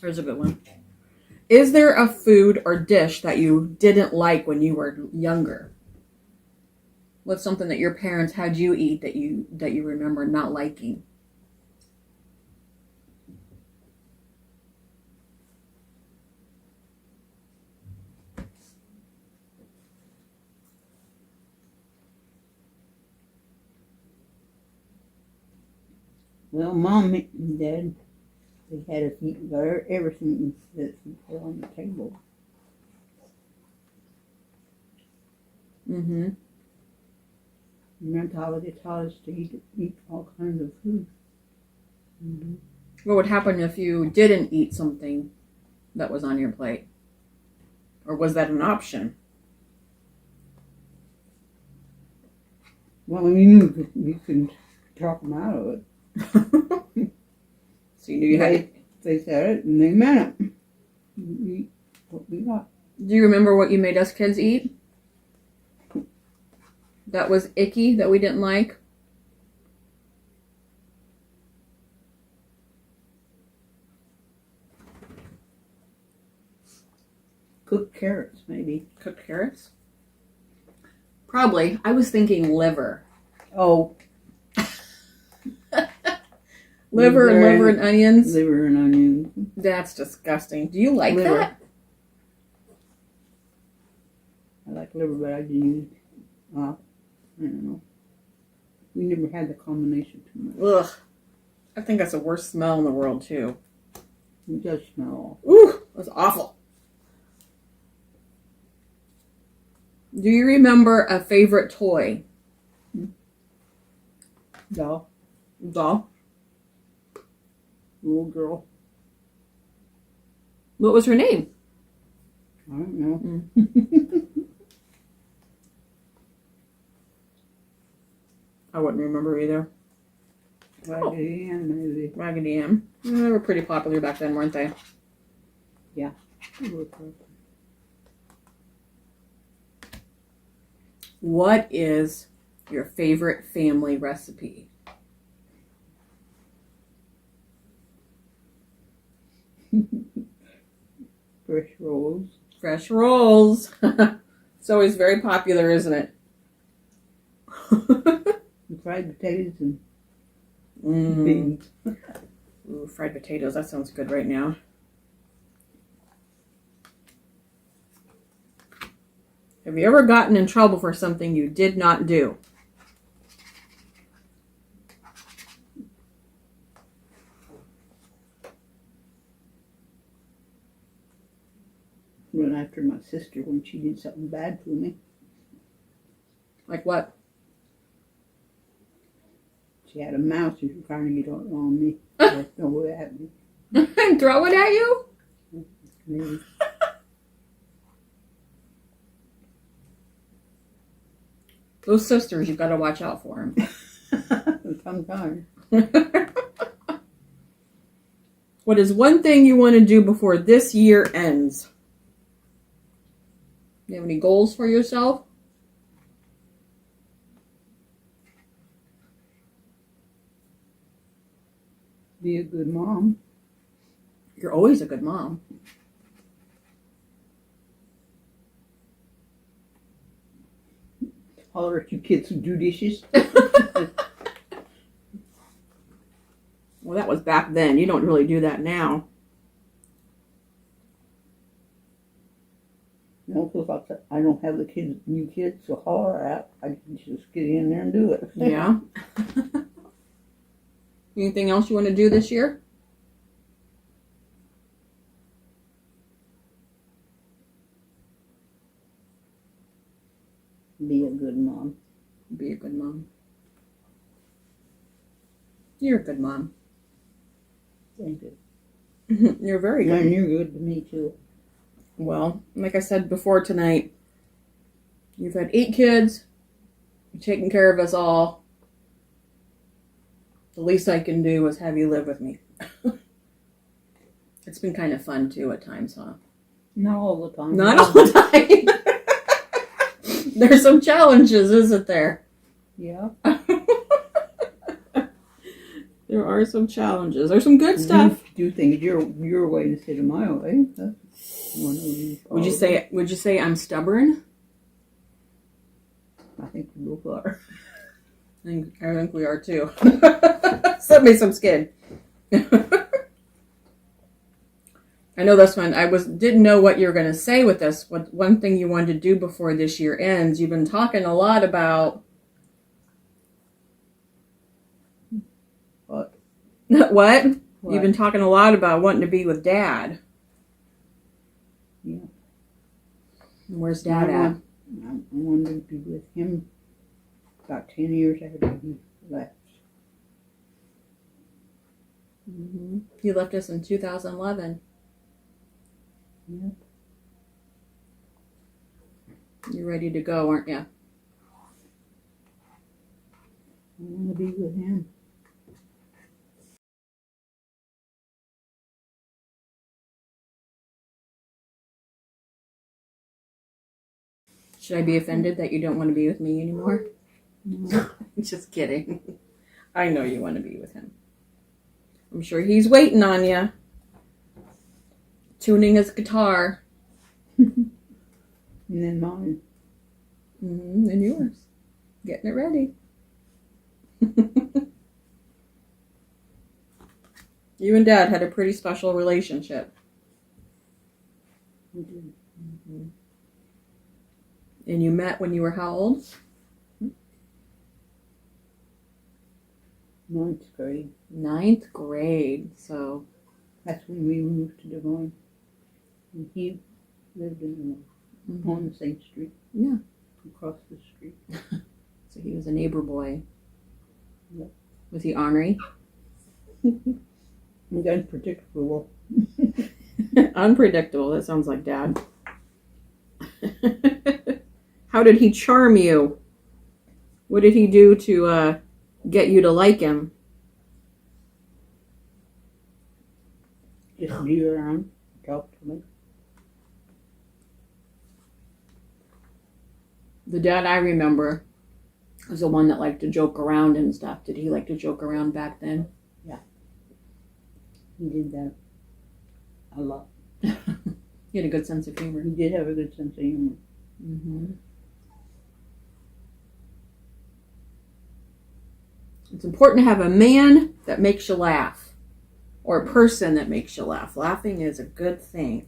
Here's a good one. Is there a food or dish that you didn't like when you were younger? What's something that your parents had you eat that you remember not liking? Well, Mom and Dad, they had us eat everything that put on the table. Mm-hmm. Grandpa they taught us to eat all kinds of food. Mm-hmm. What would happen if you didn't eat something that was on your plate? Or was that an option? Well, you could talk them out of it. So you knew you had. They said it and they meant it. You eat what we got. Do you remember what you made us kids eat? That was icky, that we didn't like? Cooked carrots, maybe. Cooked carrots? Probably. I was thinking liver. Oh. Liver and onions? Liver and onions. That's disgusting. Do you like liver. that? I like liver, but I didn't use I don't know. We never had the combination too much. Ugh. I think that's the worst smell in the world, too. It does smell awful. Ooh, that's awful. Do you remember a favorite toy? Doll. Doll? Little girl. What was her name? I don't know. I wouldn't remember either. Raggedy Ann, maybe. Raggedy Ann. They were pretty popular back then, weren't they? Yeah. What is your favorite family recipe? Fresh rolls. Fresh rolls. It's always very popular, isn't it? Fried potatoes and beans. beans. Ooh, fried potatoes. That sounds good right now. Have you ever gotten in trouble for something you did not do? Run after my sister when she did something bad to me. Like what? She had a mouse. She was trying to get on me. Throw it at me. Throw it at you? Maybe. Those sisters, you've got to watch out for them. Sometimes. What is one thing you want to do before this year ends? You have any goals for yourself? Be a good mom. You're always a good mom. Holler at you kids who do dishes. Well, that was back then. You don't really do that now. No, because I don't have the new kids to holler at. I can just get in there and do it. Yeah. Anything else you want to do this year? Be a good mom. Be a good mom. You're a good mom. Thank you. You're very good. And you're good to me, too. Well, like I said before tonight, you've had 8 kids. You're taking care of us all. The least I can do is have you live with me. It's been kind of fun, too, at times, huh? Not all the time. Not all the time. There's some challenges, isn't there? Yeah. There are some challenges. There's some good stuff. do things your way instead of my way. That's one of these. Would you say I'm stubborn? I think we both are. I think we are too. Send me some skin. I know this one. Didn't know what you were going to say with this. One thing you wanted to do before this year ends. You've been talking a lot about What? what? You've been talking a lot about wanting to be with Dad. Yeah. Where's Dad at? I wanted to be with him about 10 years after he left. Mm-hmm. He left us in 2011. Yep. You're ready to go, aren't you? I want to be with him. Should I be offended that you don't want to be with me anymore? No. Just kidding. I know you want to be with him. I'm sure he's waiting on you. Tuning his guitar. And then mine. Mm-hmm, and yours. Getting it ready. You and Dad had a pretty special relationship. We did. Mm-hmm. And you met when you were how old? 9th grade. 9th grade. So That's when we moved to Des Moines. And he lived on the same street. Yeah. Across the street. So he was a neighbor boy. Yep. Was he ornery? And unpredictable. Unpredictable. That sounds like Dad. How did he charm you? What did he do to get you to like him? Just be around, talk to me. The Dad I remember was the one that liked to joke around and stuff. Did he like to joke around back then? Yeah. He did that a lot. He had a good sense of humor. He did have a good sense of humor. Mm-hmm. It's important to have a man that makes you laugh, or a person that makes you laugh. Laughing is a good thing.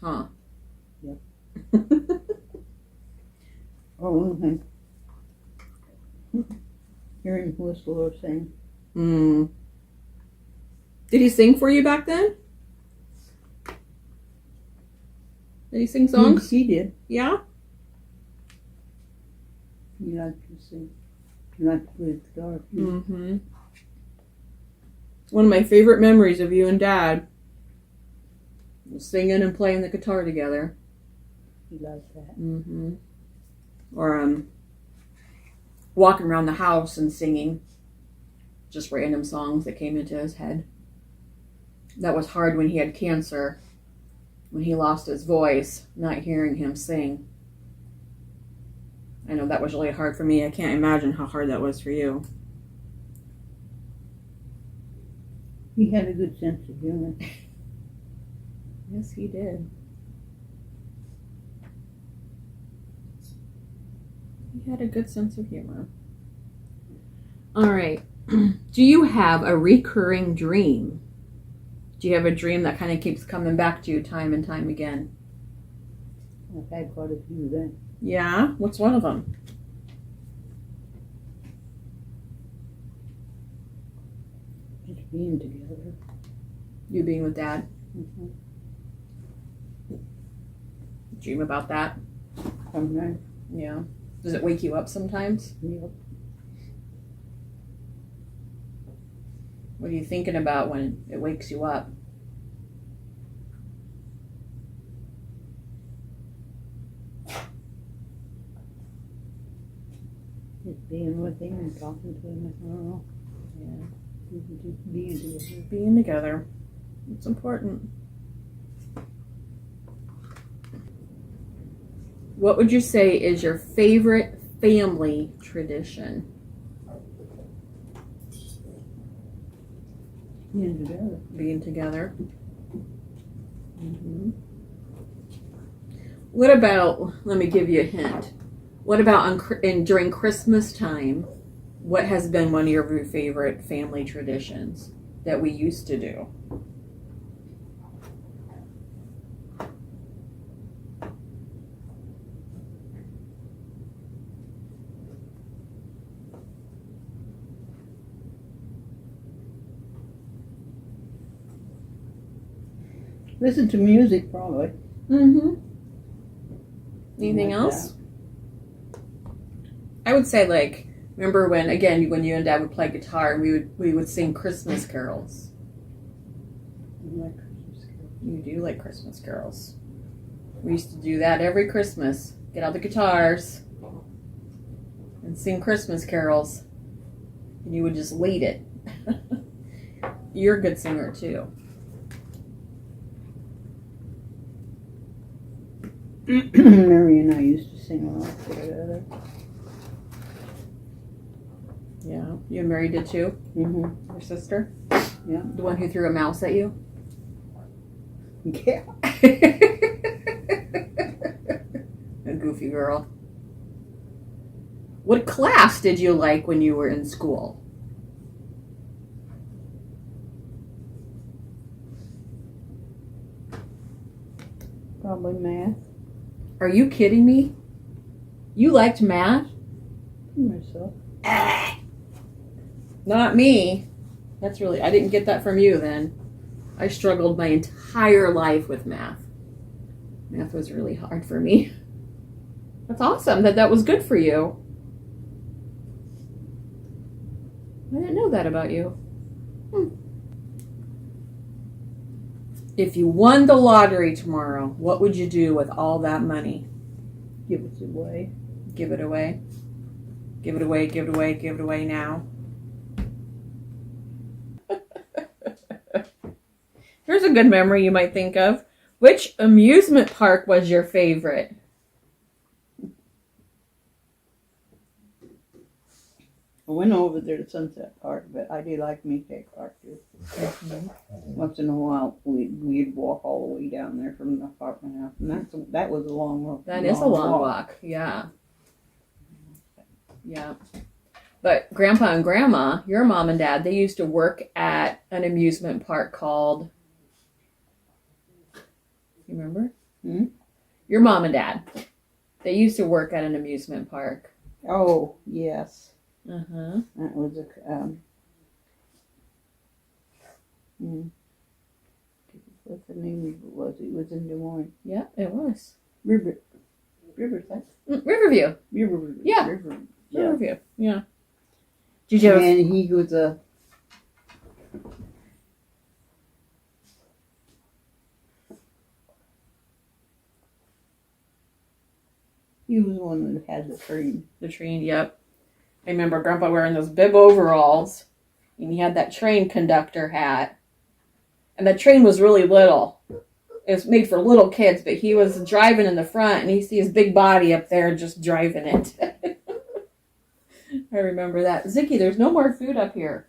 Huh? Yep. Oh, one thing. Hearing him whistle or sing. Mm. Did he sing for you back then? Did he sing songs? He did. Yeah? He liked to sing. He liked to play the guitar too. Mm-hmm. One of my favorite memories of you and Dad was singing and playing the guitar together. He liked that. Mm-hmm. Or walking around the house and singing just random songs that came into his head. That was hard when he had cancer, when he lost his voice, not hearing him sing. I know that was really hard for me. I can't imagine how hard that was for you. He had a good sense of humor. Yes, he did. He had a good sense of humor. All right. Do you have a recurring dream? Do you have a dream that kind of keeps coming back to you time and time again? I've had quite a few of them. Yeah? What's one of them? Just being together. You being with Dad? Mm-hmm. Dream about that? Sometimes. Yeah. Does it wake you up sometimes? Yep. What are you thinking about when it wakes you up? Just being with him and talking to him. I don't know. Yeah. Just being together. Being together. It's important. What would you say is your favorite family tradition? Being together. Mm-hmm. What about, let me give you a hint. What about during Christmas time, what has been one of your favorite family traditions that we used to do? Listen to music, probably. Mm-hmm. Anything Like else? that. I would say, like, remember when you and Dad would play guitar and we would sing Christmas carols. I like Christmas carols. You do like Christmas carols. We used to do that every Christmas. Get out the guitars and sing Christmas carols. And you would just lead it. You're a good singer, too. Mary and I used to sing a lot together. Yeah. You and Mary did, too? Mm-hmm. Your sister? Yeah. The one who threw a mouse at you? Yeah. A goofy girl. What class did you like when you were in school? Probably math. Are you kidding me? You liked math? Myself. Not me. That's really, I didn't get that from you then. I struggled my entire life with math. Math was really hard for me. That's awesome that was good for you. I didn't know that about you. If you won the lottery tomorrow, what would you do with all that money? Give it away. Give it away. Give it away, give it away, give it away now. Here's a good memory you might think of. Which amusement park was your favorite? I went over there to Sunset Park, but I do like Maytag Park too. Mm-hmm. Once in a while, we'd walk all the way down there from the apartment house, and that was a long walk. That is a long walk. Yeah. Yeah. But Grandpa and Grandma, your mom and Dad, they used to work at an amusement park called... You remember? Hmm? Your mom and Dad, they used to work at an amusement park. Oh, yes. Uh-huh. That was what the name of it was? It was in Des Moines. Yeah, it was. Riverside. Riverview. Yeah. Riverview. Yeah. Did you ever... And he was he was the one that had the train. The train, yep. I remember Grandpa wearing those bib overalls, and he had that train conductor hat. And the train was really little. It was made for little kids, but he was driving in the front, and you see his big body up there just driving it. I remember that. Zicky, there's no more food up here.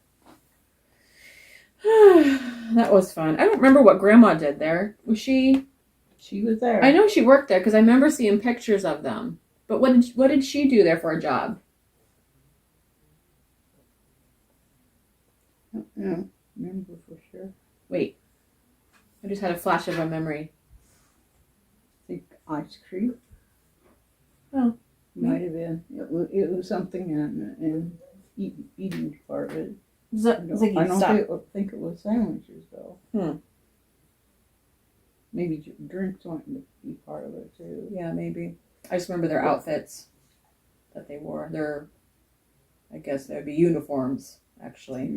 That was fun. I don't remember what Grandma did there. Was she... She was there. I know she worked there, because I remember seeing pictures of them. But what did she do there for a job? I don't remember for sure. Wait. I just had a flash of a memory. I think ice cream. Oh. Might have been. It was something in eating part of it. Ziggy, I don't stop. think it was sandwiches though. Maybe drinks might be part of it too. Yeah, maybe. I just remember their outfits that they wore. I guess they would be uniforms, actually.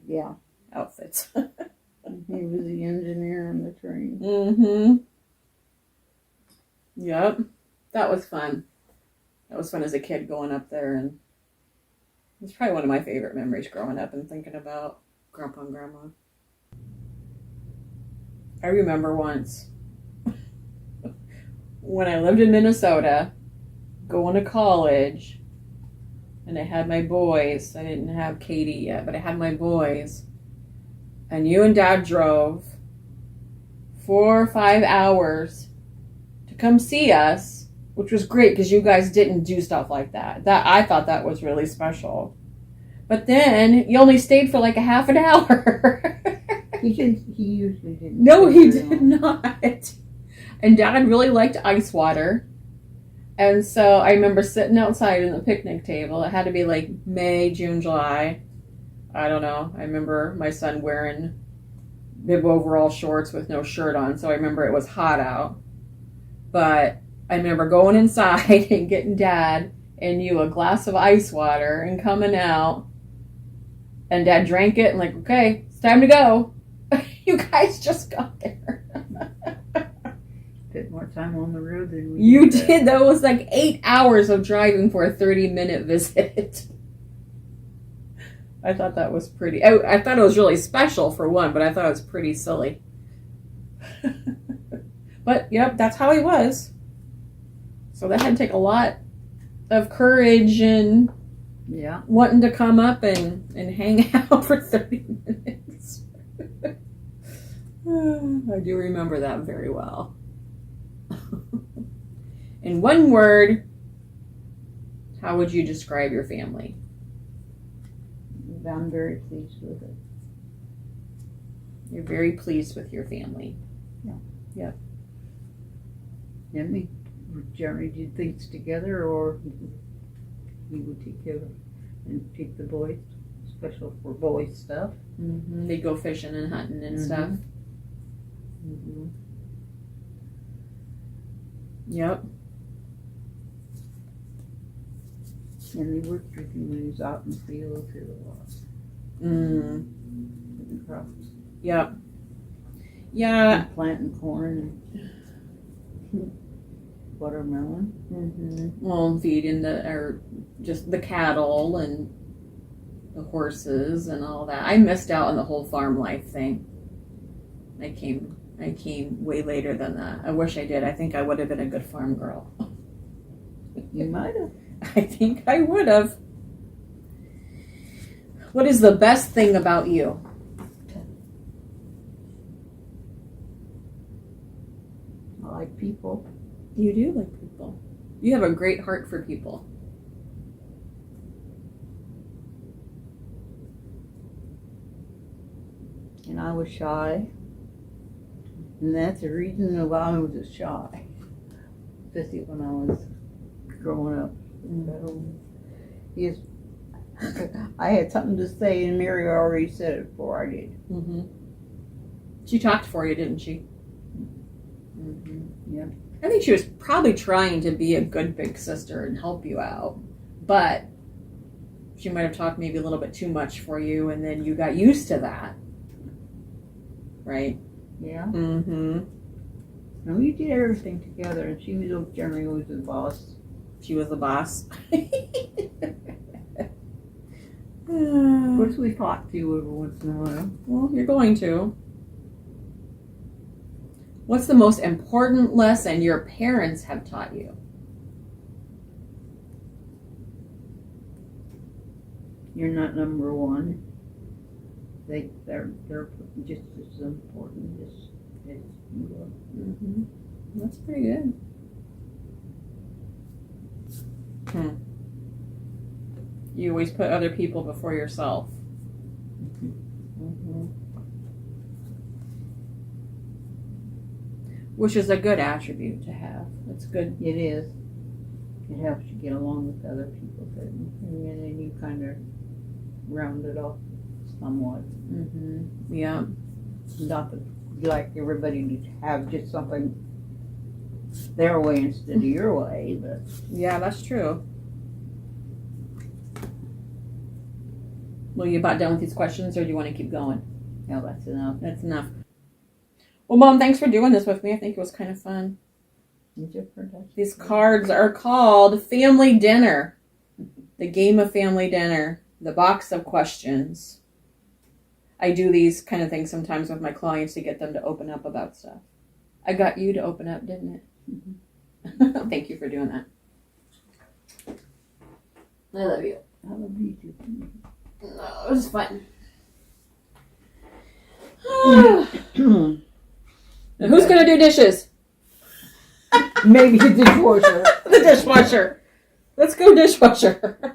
Yeah. Outfits. He was the engineer on the train. Mm-hmm. Yep. That was fun. That was fun as a kid going up there, and it's probably one of my favorite memories growing up and thinking about Grandpa and Grandma. I remember once when I lived in Minnesota, going to college, and I had my boys. I didn't have Katie yet, but I had my boys. and you and Dad drove 4 or 5 hours to come see us, which was great because you guys didn't do stuff like that. I thought that was really special. But then you only stayed for like a half an hour. He usually didn't. No, stay he very did long. not. And Dad really liked ice water. And so I remember sitting outside in the picnic table. It had to be like May, June, July. I don't know. I remember my son wearing bib overall shorts with no shirt on. So I remember it was hot out. But I remember going inside and getting Dad and you a glass of ice water and coming out. And Dad drank it and like, okay, it's time to go. You guys just got there. Bit more time on the road than we You did. That was like 8 hours of driving for a 30-minute visit. I thought that was pretty. I thought it was really special for one, but I thought it was pretty silly. But yep, that's how he was. So that had to take a lot of courage and Yeah. wanting to come up and hang out for 30 minutes. I do remember that very well. In one word, how would you describe your family? I'm very pleased with it. You're very pleased with your family. And we generally did things together, or we would take care of and take the boys, special for boys stuff. Mm-hmm. They go fishing and hunting and stuff. Mm-hmm. Yep. And they worked with him when he was out in the field too a lot. Putting crops. Yep. Yeah. And planting corn and watermelon. Mm-hmm. Well, feeding just the cattle and the horses and all that. I missed out on the whole farm life thing. I came way later than that. I wish I did. I think I would have been a good farm girl. You might have. I think I would have. What is the best thing about you? I like people. You do like people. You have a great heart for people. And I was shy. And that's the reason why I was shy. Especially when I was growing up. Yes, I had something to say, and Mary already said it before I did. Mm-hmm. She talked for you, didn't she? Mm-hmm. Yeah. I think she was probably trying to be a good big sister and help you out, but she might have talked maybe a little bit too much for you, and then you got used to that, right? Yeah. Mm-hmm. And we did everything together, and she was generally always the boss. She was the boss. Of course, we fought too every once in a while. Well, you're going to. What's the most important lesson your parents have taught you? You're not number one. They're just as important as you are. Mm-hmm. That's pretty good. You always put other people before yourself. Mm-hmm. Which is a good attribute to have. It's good. It is. It helps you get along with other people, and then you kind of round it off somewhat. Mm-hmm. Yeah. Not that you like everybody to have just something their way instead of your way, but Yeah, that's true. Well, you about done with these questions, or do you want to keep going? no, that's enough. That's enough. Well, Mom, thanks for doing this with me. I think it was kind of fun. These cards are called Family Dinner. The game of Family Dinner. The box of questions. I do these kind of things sometimes with my clients to get them to open up about stuff. I got you to open up, didn't it? Mm-hmm. Thank you for doing that. I love you. I love you too. No, it was fun. Now who's gonna do dishes? Maybe the dishwasher. The dishwasher. Let's go dishwasher.